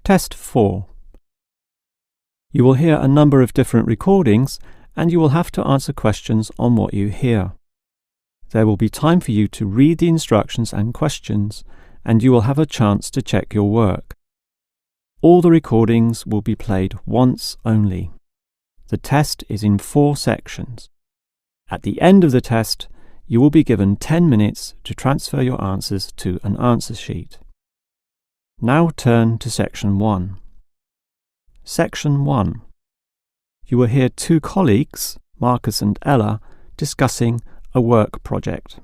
Test 4. You will hear a number of different recordings and you will have to answer questions on what you hear. There will be time for you to read the instructions and questions, and you will have a chance to check your work. All the recordings will be played once only. The test is in 4 sections. At the end of the test, you will be given 10 minutes to transfer your answers to an answer sheet. Now turn to Section 1. Section 1. You will hear 2 colleagues, Marcus and Ella, discussing a work project.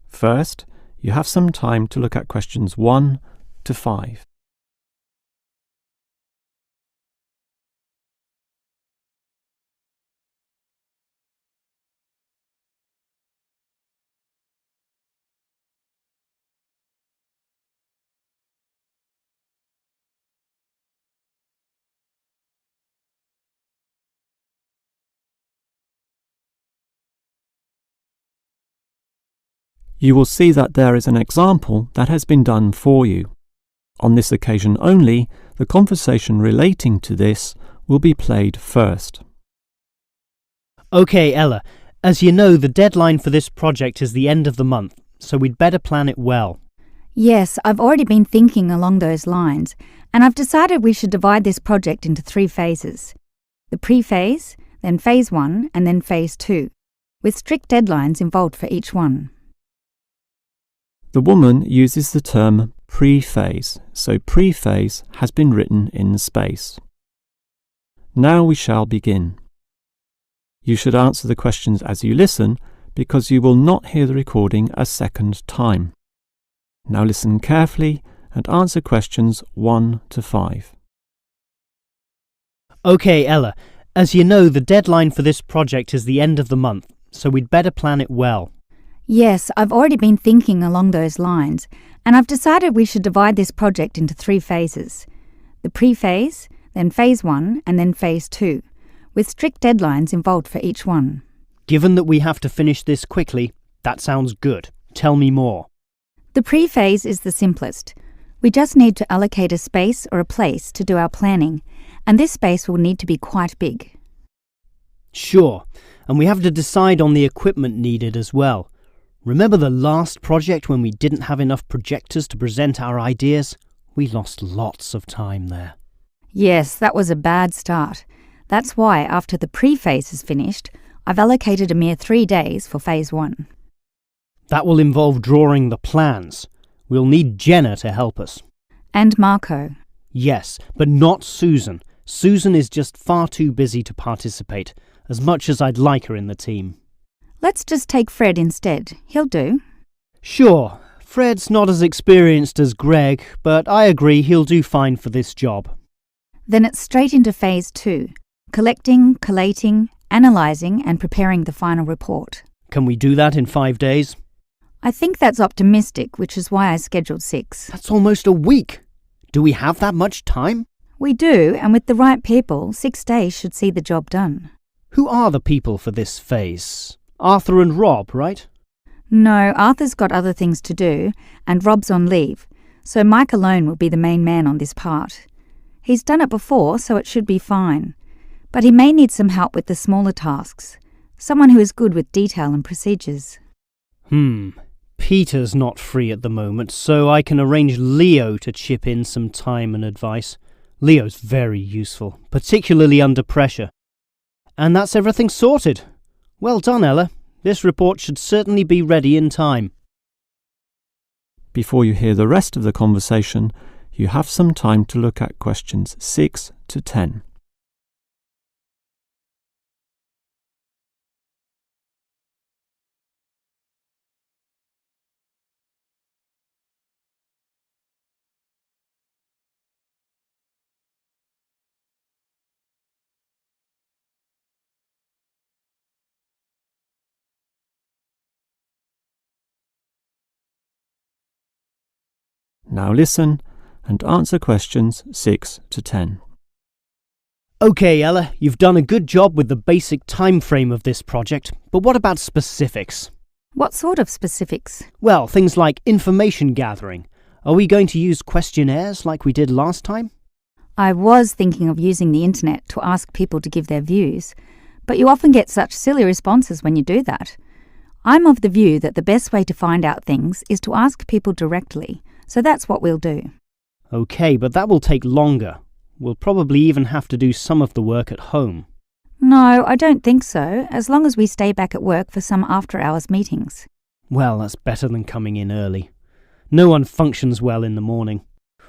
First, you have some time to look at questions 1 to 5. You will see that there is an example that has been done for you. On this occasion only, the conversation relating to this will be played first. Okay, Ella, as you know, the deadline for this project is the end of the month, so we'd better plan it well. Yes, I've already been thinking along those lines, and I've decided we should divide this project into 3 phases. The pre-phase, then phase 1, and then phase 2, with strict deadlines involved for each one. The woman uses the term pre-phase, so pre-phase has been written in space. Now we shall begin. You should answer the questions as you listen, because you will not hear the recording a second time. Now listen carefully and answer questions 1 to 5. Okay, Ella, as you know, the deadline for this project is the end of the month, so we'd better plan it well. Yes, I've already been thinking along those lines, and I've decided we should divide this project into 3 phases. The pre-phase, then phase 1, and then phase 2, with strict deadlines involved for each one. Given that we have to finish this quickly, that sounds good. Tell me more. The pre-phase is the simplest. We just need to allocate a space or a place to do our planning, and this space will need to be quite big. Sure, and we have to decide on the equipment needed as well. Remember the last project when we didn't have enough projectors to present our ideas? We lost lots of time there. Yes, that was a bad start. That's why, after the pre-phase is finished, I've allocated a mere 3 days for phase 1. That will involve drawing the plans. We'll need Jenna to help us. And Marco. Yes, but not Susan. Susan is just far too busy to participate, as much as I'd like her in the team. Let's just take Fred instead. He'll do. Sure, Fred's not as experienced as Greg, but I agree he'll do fine for this job. Then it's straight into phase 2. Collecting, collating, analysing and preparing the final report. Can we do that in 5 days? I think that's optimistic, which is why I scheduled 6. That's almost a week. Do we have that much time? We do, and with the right people, 6 days should see the job done. Who are the people for this phase? Arthur and Rob, right? No, Arthur's got other things to do, and Rob's on leave, so Mike alone will be the main man on this part. He's done it before, so it should be fine. But he may need some help with the smaller tasks. Someone who is good with detail and procedures. Peter's not free at the moment, so I can arrange Leo to chip in some time and advice. Leo's very useful, particularly under pressure. And that's everything sorted. Well done, Ella. This report should certainly be ready in time. Before you hear the rest of the conversation, you have some time to look at questions 6 to 10. Now listen and answer questions 6 to 10. Okay, Ella, you've done a good job with the basic time frame of this project, but what about specifics? What sort of specifics? Well, things like information gathering. Are we going to use questionnaires like we did last time? I was thinking of using the internet to ask people to give their views, but you often get such silly responses when you do that. I'm of the view that the best way to find out things is to ask people directly, so that's what we'll do. Okay, but that will take longer. We'll probably even have to do some of the work at home. No, I don't think so, as long as we stay back at work for some after-hours meetings. Well, that's better than coming in early. No one functions well in the morning.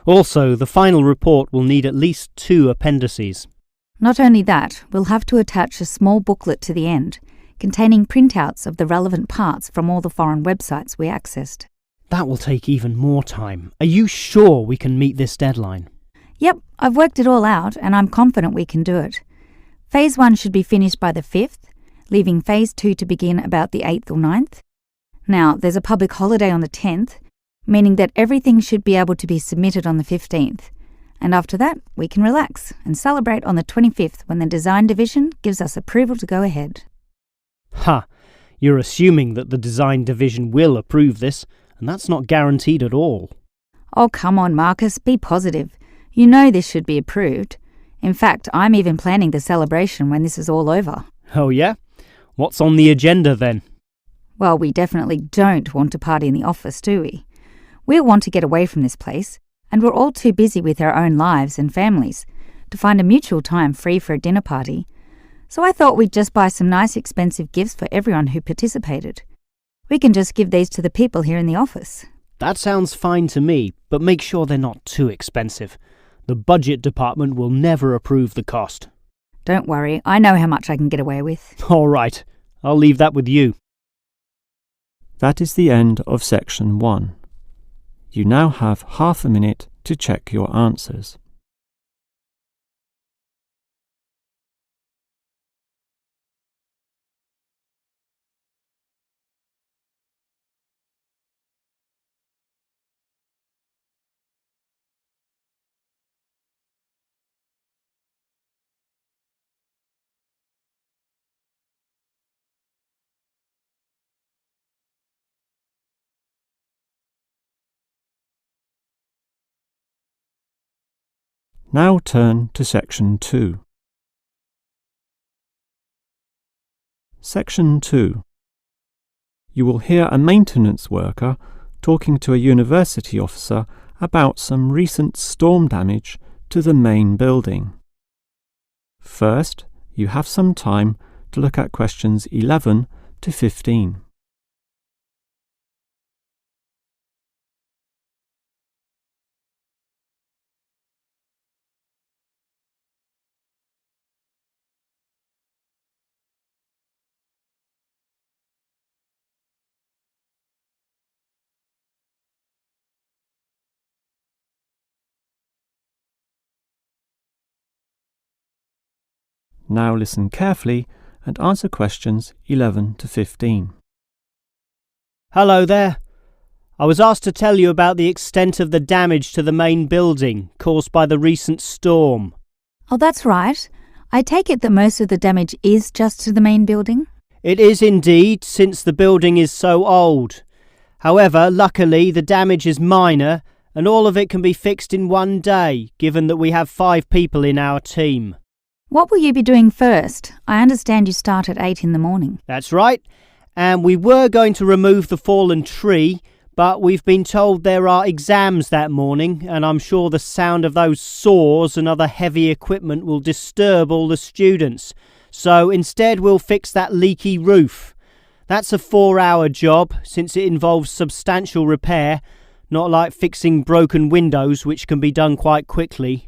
Also, the final report will need at least 2 appendices. Not only that, we'll have to attach a small booklet to the end, containing printouts of the relevant parts from all the foreign websites we accessed. That will take even more time. Are you sure we can meet this deadline? Yep, I've worked it all out and I'm confident we can do it. Phase 1 should be finished by the 5th, leaving Phase 2 to begin about the 8th or 9th. Now, there's a public holiday on the 10th, meaning that everything should be able to be submitted on the 15th. And after that, we can relax and celebrate on the 25th when the design division gives us approval to go ahead. Ha! You're assuming that the design division will approve this, and that's not guaranteed at all. Oh, come on, Marcus, be positive. You know this should be approved. In fact, I'm even planning the celebration when this is all over. Oh yeah? What's on the agenda then? Well, we definitely don't want to party in the office, do we? We'll want to get away from this place, and we're all too busy with our own lives and families to find a mutual time free for a dinner party. So I thought we'd just buy some nice expensive gifts for everyone who participated. We can just give these to the people here in the office. That sounds fine to me, but make sure they're not too expensive. The budget department will never approve the cost. Don't worry, I know how much I can get away with. All right, I'll leave that with you. That is the end of section 1. You now have half a minute to check your answers. Now turn to section 2. Section 2. You will hear a maintenance worker talking to a university officer about some recent storm damage to the main building. First, you have some time to look at questions 11 to 15. Now listen carefully and answer questions 11 to 15. Hello there. I was asked to tell you about the extent of the damage to the main building caused by the recent storm. Oh, that's right. I take it that most of the damage is just to the main building? It is indeed, since the building is so old. However, luckily, the damage is minor, and all of it can be fixed in one day, given that we have 5 people in our team. What will you be doing first? I understand you start at 8 in the morning. That's right, and we were going to remove the fallen tree, but we've been told there are exams that morning, and I'm sure the sound of those saws and other heavy equipment will disturb all the students. So instead we'll fix that leaky roof. That's a 4-hour job, since it involves substantial repair, not like fixing broken windows, which can be done quite quickly.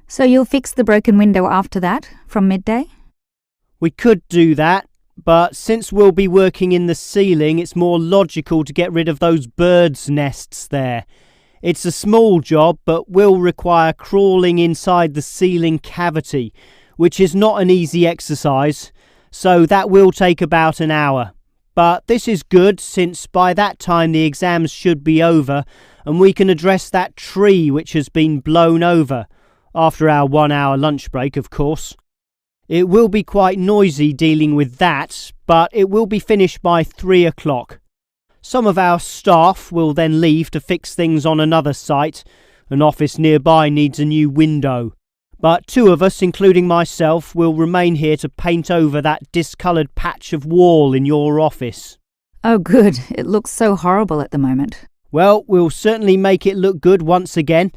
So you'll fix the broken window after that, from midday? We could do that, but since we'll be working in the ceiling, it's more logical to get rid of those birds' nests there. It's a small job, but will require crawling inside the ceiling cavity, which is not an easy exercise, so that will take about an hour. But this is good, since by that time the exams should be over, and we can address that tree which has been blown over. After our 1-hour lunch break, of course. It will be quite noisy dealing with that, but it will be finished by 3 o'clock. Some of our staff will then leave to fix things on another site. An office nearby needs a new window. But 2 of us, including myself, will remain here to paint over that discoloured patch of wall in your office. Oh good, it looks so horrible at the moment. Well, we'll certainly make it look good once again.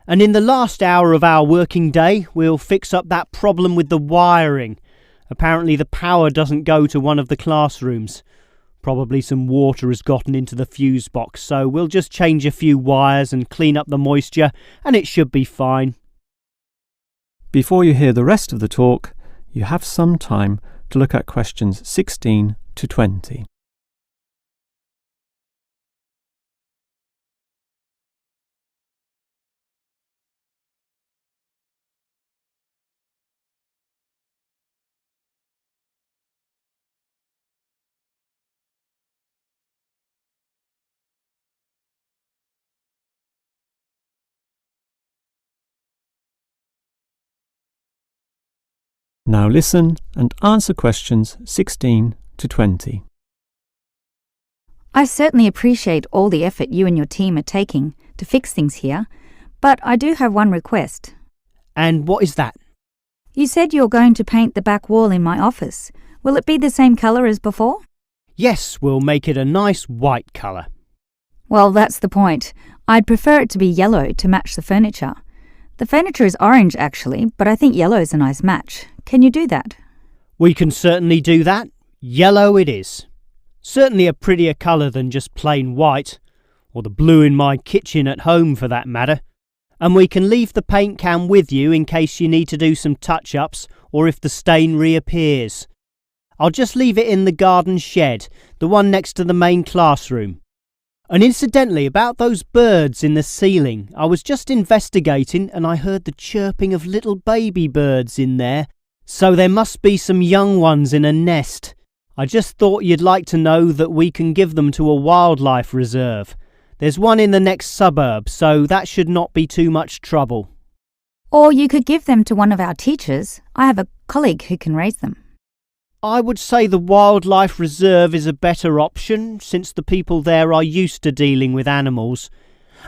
And in the last hour of our working day, we'll fix up that problem with the wiring. Apparently the power doesn't go to one of the classrooms. Probably some water has gotten into the fuse box, so we'll just change a few wires and clean up the moisture, and it should be fine. Before you hear the rest of the talk, you have some time to look at questions 16 to 20. Now listen and answer questions 16 to 20. I certainly appreciate all the effort you and your team are taking to fix things here, but I do have one request. And what is that? You said you're going to paint the back wall in my office. Will it be the same colour as before? Yes, we'll make it a nice white colour. Well, that's the point. I'd prefer it to be yellow to match the furniture. The furniture is orange actually, but I think yellow is a nice match. Can you do that? We can certainly do that. Yellow it is. Certainly a prettier colour than just plain white, or the blue in my kitchen at home for that matter. And we can leave the paint can with you in case you need to do some touch-ups or if the stain reappears. I'll just leave it in the garden shed, the one next to the main classroom. And incidentally, about those birds in the ceiling, I was just investigating and I heard the chirping of little baby birds in there, so there must be some young ones in a nest. I just thought you'd like to know that we can give them to a wildlife reserve. There's one in the next suburb, so that should not be too much trouble. Or you could give them to one of our teachers. I have a colleague who can raise them. I would say the wildlife reserve is a better option, since the people there are used to dealing with animals.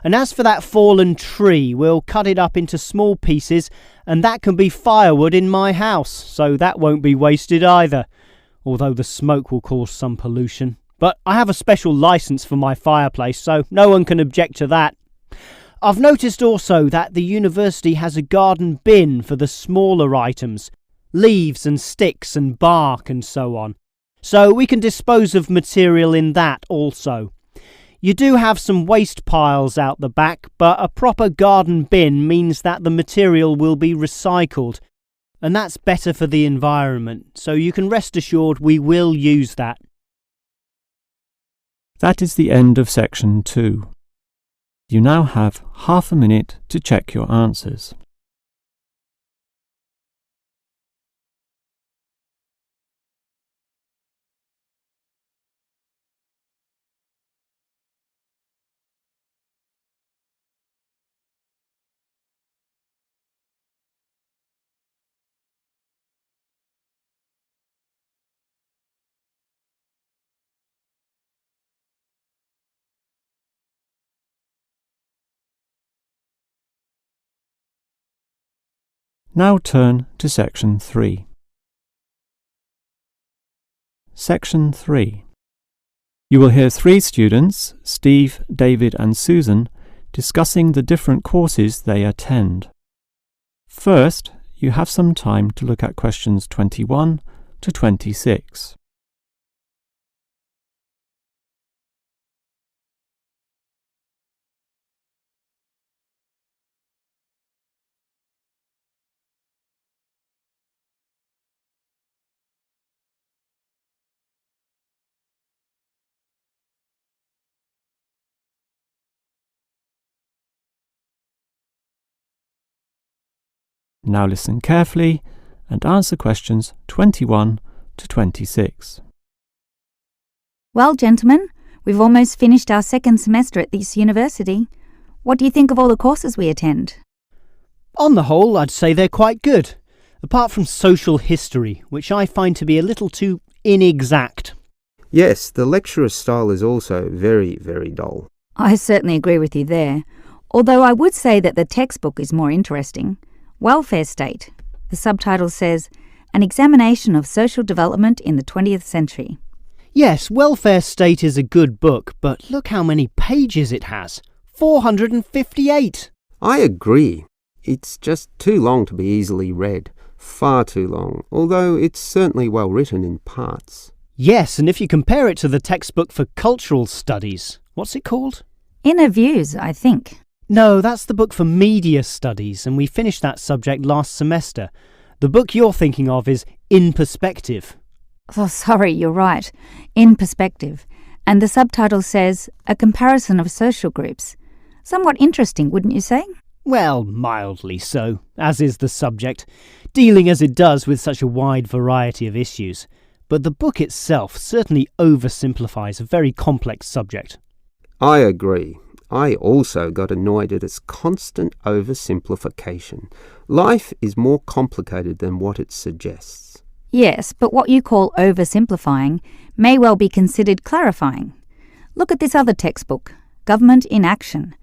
And as for that fallen tree, we'll cut it up into small pieces, and that can be firewood in my house, so that won't be wasted either, although the smoke will cause some pollution. But I have a special licence for my fireplace, so no one can object to that. I've noticed also that the university has a garden bin for the smaller items, leaves and sticks and bark and so on, so we can dispose of material in that also. You do have some waste piles out the back, but a proper garden bin means that the material will be recycled, and that's better for the environment, so you can rest assured we will use that. That is the end of section 2. You now have half a minute to check your answers. Now turn to section 3. Section 3. You will hear 3 students, Steve, David and Susan, discussing the different courses they attend. First, you have some time to look at questions 21 to 26. Now listen carefully and answer questions 21 to 26. Well, gentlemen, we've almost finished our second semester at this university. What do you think of all the courses we attend? On the whole, I'd say they're quite good, apart from social history, which I find to be a little too inexact. Yes, the lecturer's style is also very, very dull. I certainly agree with you there, although I would say that the textbook is more interesting. Welfare State. The subtitle says, An Examination of Social Development in the 20th Century. Yes, Welfare State is a good book, but look how many pages it has. 458! I agree. It's just too long to be easily read. Far too long, although it's certainly well written in parts. Yes, and if you compare it to the textbook for cultural studies, what's it called? Inner Views, I think. No, that's the book for media studies, and we finished that subject last semester. The book you're thinking of is In Perspective. Oh, sorry, you're right. In Perspective. And the subtitle says, A Comparison of Social Groups. Somewhat interesting, wouldn't you say? Well, mildly so, as is the subject, dealing as it does with such a wide variety of issues. But the book itself certainly oversimplifies a very complex subject. I agree. I also got annoyed at its constant oversimplification. Life is more complicated than what it suggests. Yes, but what you call oversimplifying may well be considered clarifying. Look at this other textbook, Government in Action.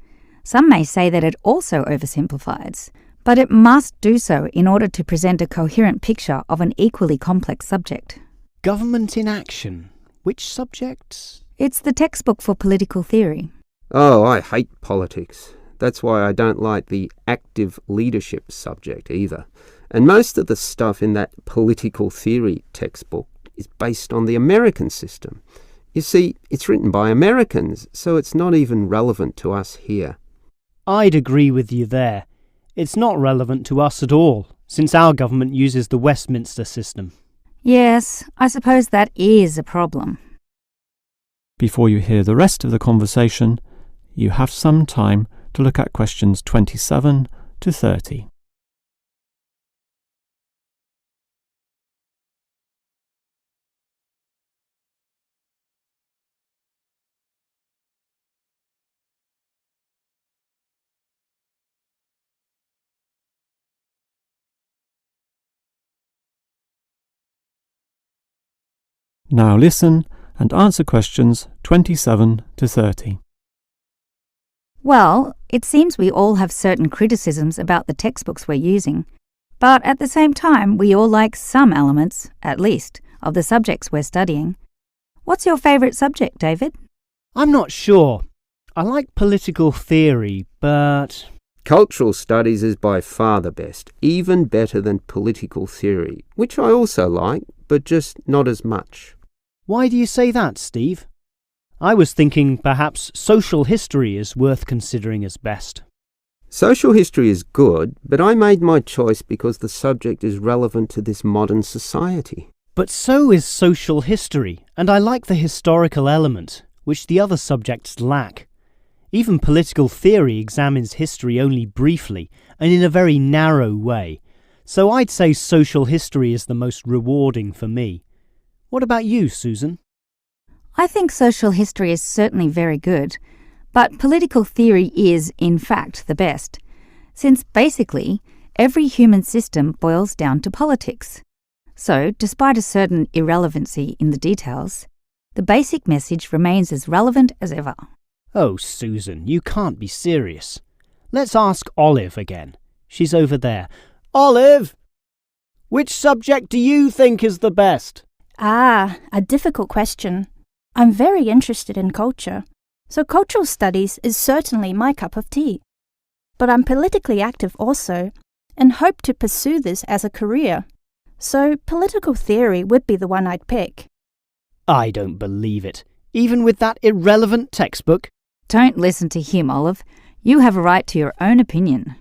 Some may say that it also oversimplifies, but it must do so in order to present a coherent picture of an equally complex subject. Government in Action. Which subject? It's the textbook for political theory. Oh, I hate politics. That's why I don't like the active leadership subject either. And most of the stuff in that political theory textbook is based on the American system. You see, it's written by Americans, so it's not even relevant to us here. I'd agree with you there. It's not relevant to us at all, since our government uses the Westminster system. Yes, I suppose that is a problem. Before you hear the rest of the conversation, you have some time to look at questions 27 to 30. Now listen and answer questions 27 to 30. Well, it seems we all have certain criticisms about the textbooks we're using, but at the same time we all like some elements, at least, of the subjects we're studying. What's your favourite subject, David? I'm not sure. I like political theory, but... Cultural studies is by far the best, even better than political theory, which I also like, but just not as much. Why do you say that, Steve? I was thinking perhaps social history is worth considering as best. Social history is good, but I made my choice because the subject is relevant to this modern society. But so is social history, and I like the historical element, which the other subjects lack. Even political theory examines history only briefly and in a very narrow way, so I'd say social history is the most rewarding for me. What about you, Susan? I think social history is certainly very good, but political theory is, in fact, the best, since basically every human system boils down to politics. So, despite a certain irrelevancy in the details, the basic message remains as relevant as ever. Oh, Susan, you can't be serious. Let's ask Olive again. She's over there. Olive! Which subject do you think is the best? Ah, a difficult question. I'm very interested in culture, so cultural studies is certainly my cup of tea. But I'm politically active also, and hope to pursue this as a career. So political theory would be the one I'd pick. I don't believe it. Even with that irrelevant textbook? Don't listen to him, Olive. You have a right to your own opinion.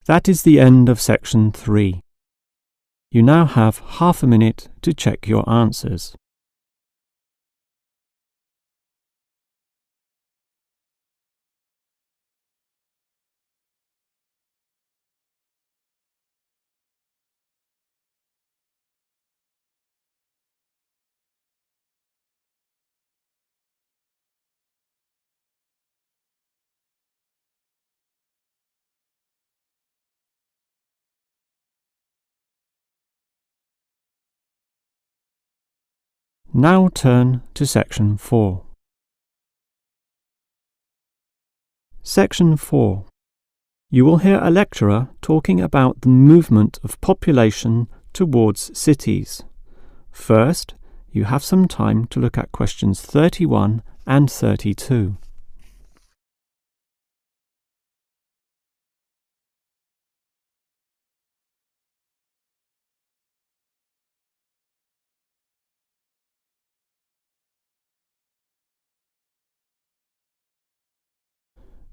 That is the end of section 3. You now have half a minute to check your answers. Now turn to Section 4. Section 4. You will hear a lecturer talking about the movement of population towards cities. First, you have some time to look at questions 31 and 32.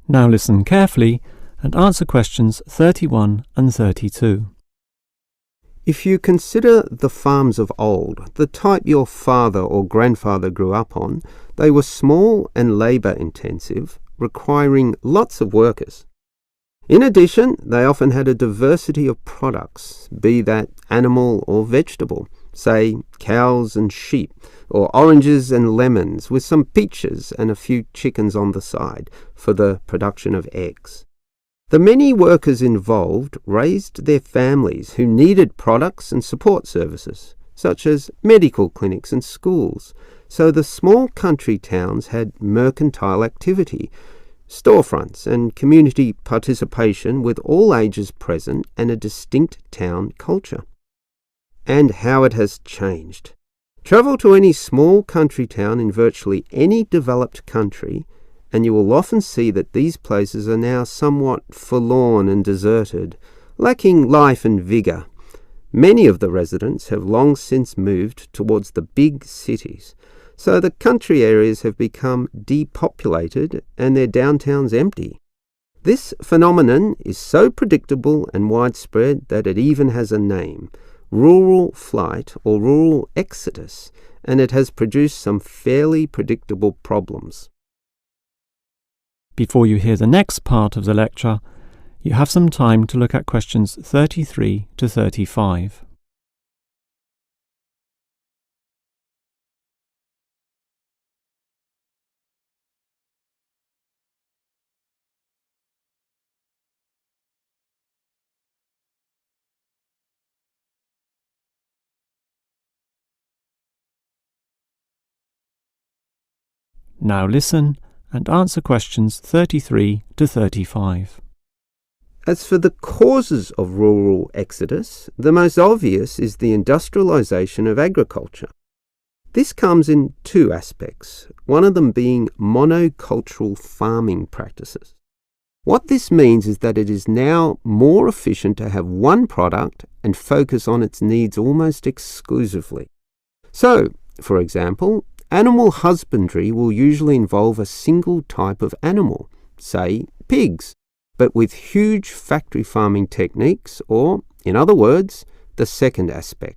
Now listen carefully and answer questions 31 and 32. If you consider the farms of old, the type your father or grandfather grew up on, they were small and labour-intensive, requiring lots of workers. In addition, they often had a diversity of products, be that animal or vegetable, say cows and sheep, or oranges and lemons, with some peaches and a few chickens on the side for the production of eggs. The many workers involved raised their families who needed products and support services, such as medical clinics and schools, so the small country towns had mercantile activity, storefronts and community participation with all ages present and a distinct town culture. And how it has changed. Travel to any small country town in virtually any developed country, and you will often see that these places are now somewhat forlorn and deserted, lacking life and vigour. Many of the residents have long since moved towards the big cities, so the country areas have become depopulated and their downtowns empty. This phenomenon is so predictable and widespread that it even has a name: rural flight or rural exodus, and it has produced some fairly predictable problems. Before you hear the next part of the lecture, you have some time to look at questions 33 to 35. Now listen and answer questions 33 to 35. As for the causes of rural exodus, the most obvious is the industrialization of agriculture. This comes in two aspects, one of them being monocultural farming practices. What this means is that it is now more efficient to have one product and focus on its needs almost exclusively. So, for example, animal husbandry will usually involve a single type of animal, say pigs, but with huge factory farming techniques, or, in other words, the second aspect,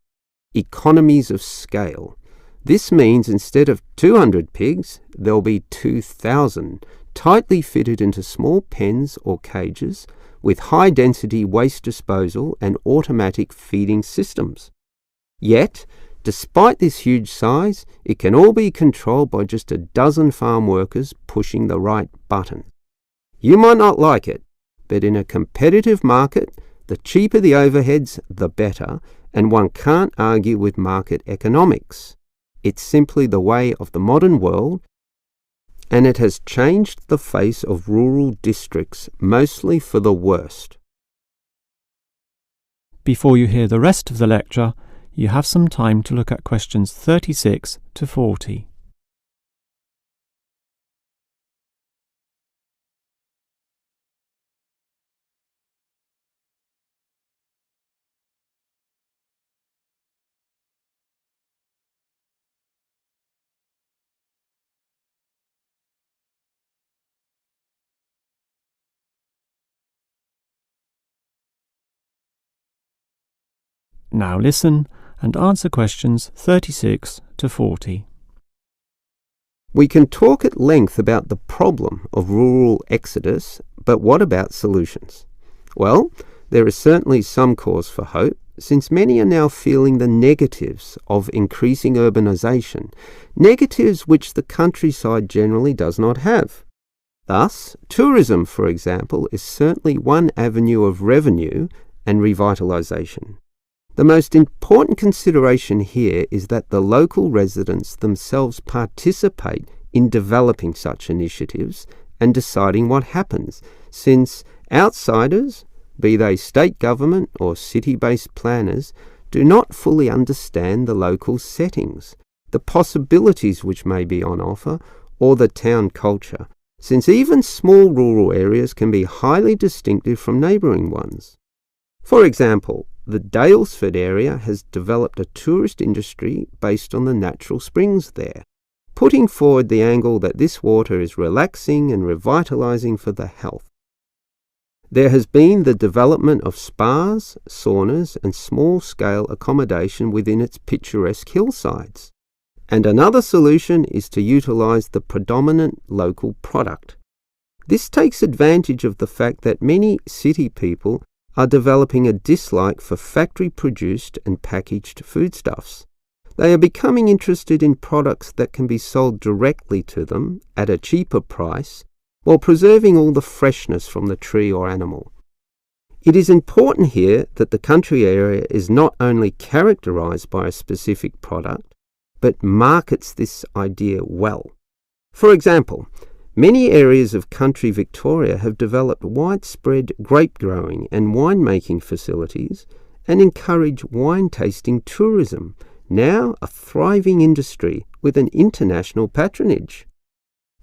economies of scale. This means instead of 200 pigs, there'll be 2,000, tightly fitted into small pens or cages, with high-density waste disposal and automatic feeding systems. Yet, despite this huge size, it can all be controlled by just a dozen farm workers pushing the right button. You might not like it, but in a competitive market, the cheaper the overheads, the better, and one can't argue with market economics. It's simply the way of the modern world, and it has changed the face of rural districts, mostly for the worst. Before you hear the rest of the lecture, you have some time to look at questions 36 to 40. Now listen and answer questions 36 to 40. We can talk at length about the problem of rural exodus, but what about solutions? Well, there is certainly some cause for hope, since many are now feeling the negatives of increasing urbanization, negatives which the countryside generally does not have. Thus, tourism, for example, is certainly one avenue of revenue and revitalization. The most important consideration here is that the local residents themselves participate in developing such initiatives and deciding what happens, since outsiders, be they state government or city-based planners, do not fully understand the local settings, the possibilities which may be on offer, or the town culture, since even small rural areas can be highly distinctive from neighbouring ones. For example, the Daylesford area has developed a tourist industry based on the natural springs there, putting forward the angle that this water is relaxing and revitalising for the health. There has been the development of spas, saunas and small-scale accommodation within its picturesque hillsides. And another solution is to utilise the predominant local product. This takes advantage of the fact that many city people are developing a dislike for factory-produced and packaged foodstuffs. They are becoming interested in products that can be sold directly to them at a cheaper price, while preserving all the freshness from the tree or animal. It is important here that the country area is not only characterised by a specific product, but markets this idea well. For example, many areas of country Victoria have developed widespread grape growing and winemaking facilities and encourage wine tasting tourism, now a thriving industry with an international patronage.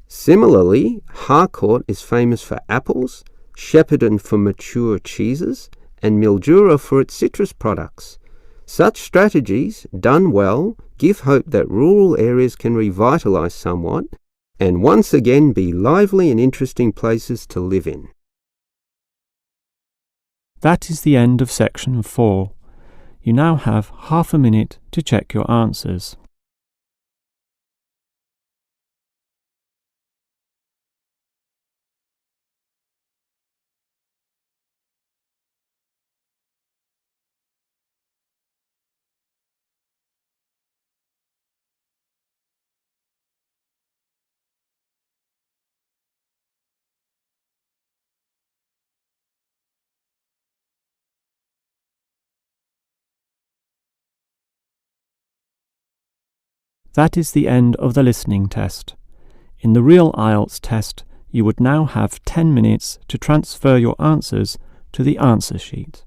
Similarly, Harcourt is famous for apples, Shepparton for mature cheeses, and Mildura for its citrus products. Such strategies, done well, give hope that rural areas can revitalise somewhat and once again be lively and interesting places to live in. That is the end of section 4. You now have half a minute to check your answers. That is the end of the listening test. In the real Ielts test, you would now have 10 minutes to transfer your answers to the answer sheet.